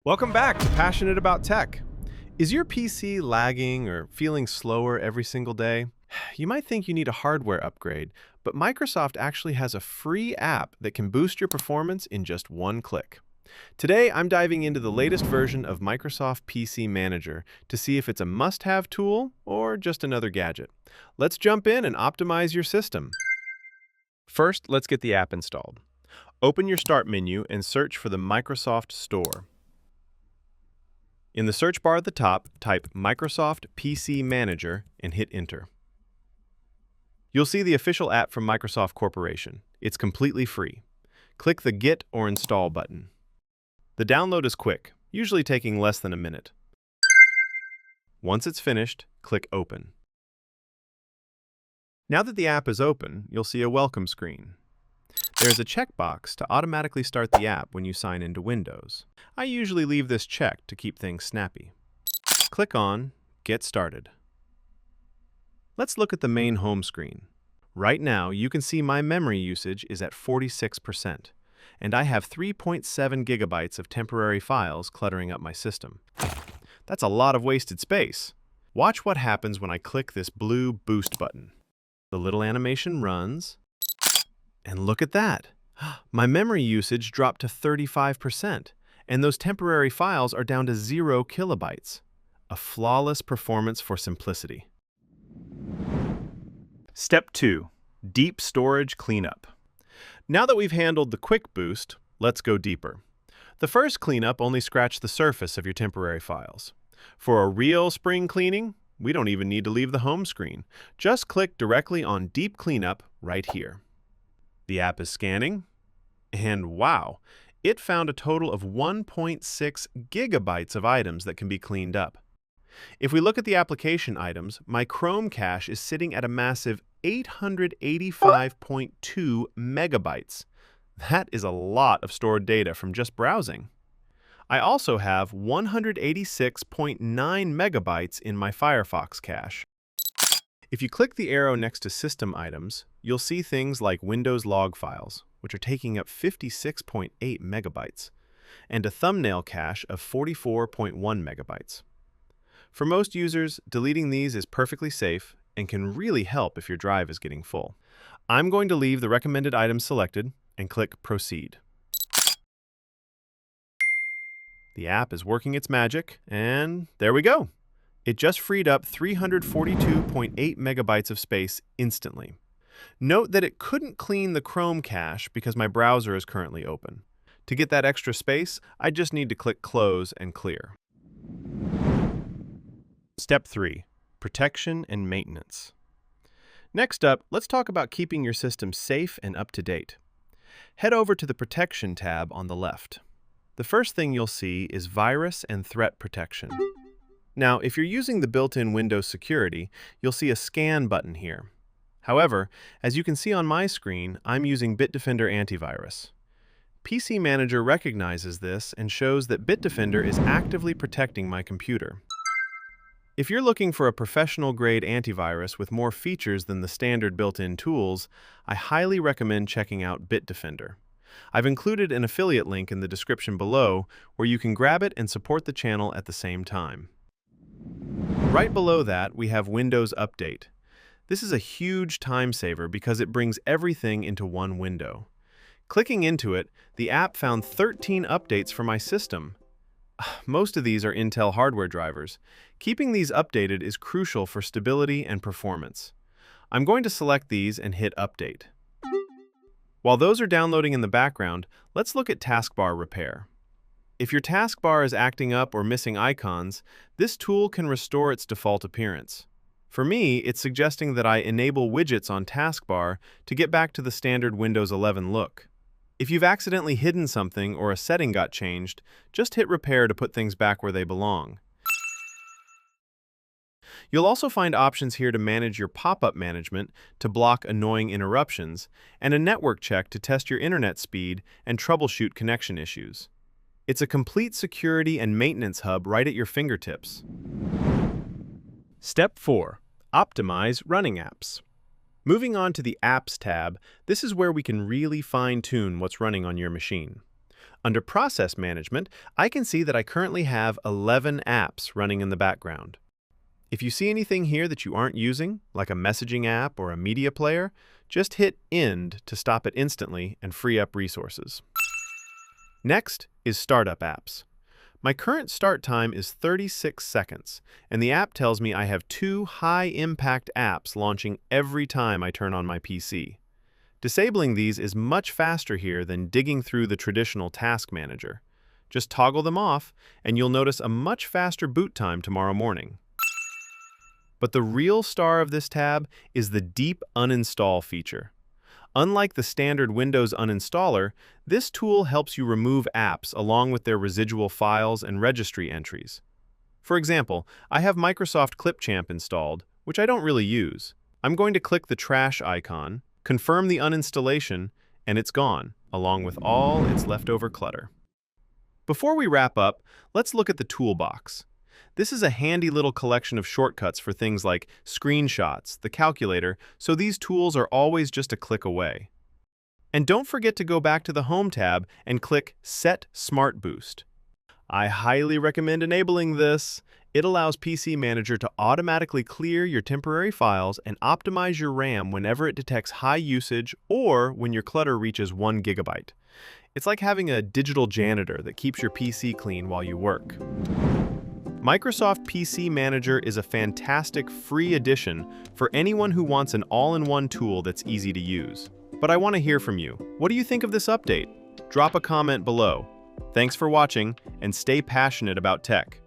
Welcome back to Passionate About Tech. Is your PC lagging or feeling slower every single day? You might think you need a hardware upgrade, but Microsoft actually has a free app that can boost your performance in just one click. Today, I'm diving into the latest version of Microsoft PC Manager to see if it's a must-have tool or just another gadget. Let's jump in and optimize your system. First, let's get the app installed. Open your Start menu and search for the Microsoft Store. In the search bar at the top, type Microsoft PC Manager and hit Enter. You'll see the official app from Microsoft Corporation. It's completely free. Click the Get or Install button. The download is quick, usually taking less than a minute. Once it's finished, click Open. Now that the app is open, you'll see a welcome screen. There's a checkbox to automatically start the app when you sign into Windows. I usually leave this checked to keep things snappy. Click on Get Started. Let's look at the main home screen. Right now, you can see my memory usage is at 46%, and I have 3.7 gigabytes of temporary files cluttering up my system. That's a lot of wasted space. Watch what happens when I click this blue Boost button. The little animation runs, and look at that. My memory usage dropped to 35%, and those temporary files are down to 0 kilobytes. A flawless performance for simplicity. Step 2. Deep Storage Cleanup. Now that we've handled the quick boost, let's go deeper. The first cleanup only scratched the surface of your temporary files. For a real spring cleaning, we don't even need to leave the home screen. Just click directly on Deep Cleanup right here. The app is scanning, and wow, it found a total of 1.6 gigabytes of items that can be cleaned up. If we look at the application items, my Chrome cache is sitting at a massive 885.2 megabytes. That is a lot of stored data from just browsing. I also have 186.9 megabytes in my Firefox cache. If you click the arrow next to System Items, you'll see things like Windows log files, which are taking up 56.8 megabytes, and a thumbnail cache of 44.1 megabytes. For most users, deleting these is perfectly safe and can really help if your drive is getting full. I'm going to leave the recommended items selected and click Proceed. The app is working its magic, and there we go. It just freed up 342.8 megabytes of space instantly. Note that it couldn't clean the Chrome cache because my browser is currently open. To get that extra space, I just need to click Close and Clear. Step 3. Protection and Maintenance. Next up, let's talk about keeping your system safe and up to date. Head over to the Protection tab on the left. The first thing you'll see is Virus and Threat Protection. Now, if you're using the built-in Windows security, you'll see a Scan button here. However, as you can see on my screen, I'm using Bitdefender Antivirus. PC Manager recognizes this and shows that Bitdefender is actively protecting my computer. If you're looking for a professional-grade antivirus with more features than the standard built-in tools, I highly recommend checking out Bitdefender. I've included an affiliate link in the description below where you can grab it and support the channel at the same time. Right below that, we have Windows Update. This is a huge time saver because it brings everything into one window. Clicking into it, the app found 13 updates for my system. Most of these are Intel hardware drivers. Keeping these updated is crucial for stability and performance. I'm going to select these and hit Update. While those are downloading in the background, let's look at taskbar repair. If your taskbar is acting up or missing icons, this tool can restore its default appearance. For me, it's suggesting that I enable widgets on taskbar to get back to the standard Windows 11 look. If you've accidentally hidden something or a setting got changed, just hit Repair to put things back where they belong. You'll also find options here to manage your pop-up management to block annoying interruptions, and a network check to test your internet speed and troubleshoot connection issues. It's a complete security and maintenance hub right at your fingertips. Step 4. Optimize running apps. Moving on to the Apps tab, this is where we can really fine-tune what's running on your machine. Under Process Management, I can see that I currently have 11 apps running in the background. If you see anything here that you aren't using, like a messaging app or a media player, just hit End to stop it instantly and free up resources. Next is Startup Apps. My current start time is 36 seconds, and the app tells me I have 2 high-impact apps launching every time I turn on my PC. Disabling these is much faster here than digging through the traditional task manager. Just toggle them off, and you'll notice a much faster boot time tomorrow morning. But the real star of this tab is the Deep Uninstall feature. Unlike the standard Windows uninstaller, this tool helps you remove apps along with their residual files and registry entries. For example, I have Microsoft Clipchamp installed, which I don't really use. I'm going to click the trash icon, confirm the uninstallation, and it's gone, along with all its leftover clutter. Before we wrap up, let's look at the Toolbox. This is a handy little collection of shortcuts for things like screenshots, the calculator, so these tools are always just a click away. And don't forget to go back to the Home tab and click Set Smart Boost. I highly recommend enabling this. It allows PC Manager to automatically clear your temporary files and optimize your RAM whenever it detects high usage or when your clutter reaches 1 gigabyte. It's like having a digital janitor that keeps your PC clean while you work. Microsoft PC Manager is a fantastic free addition for anyone who wants an all-in-one tool that's easy to use. But I want to hear from you. What do you think of this update? Drop a comment below. Thanks for watching, and stay passionate about tech.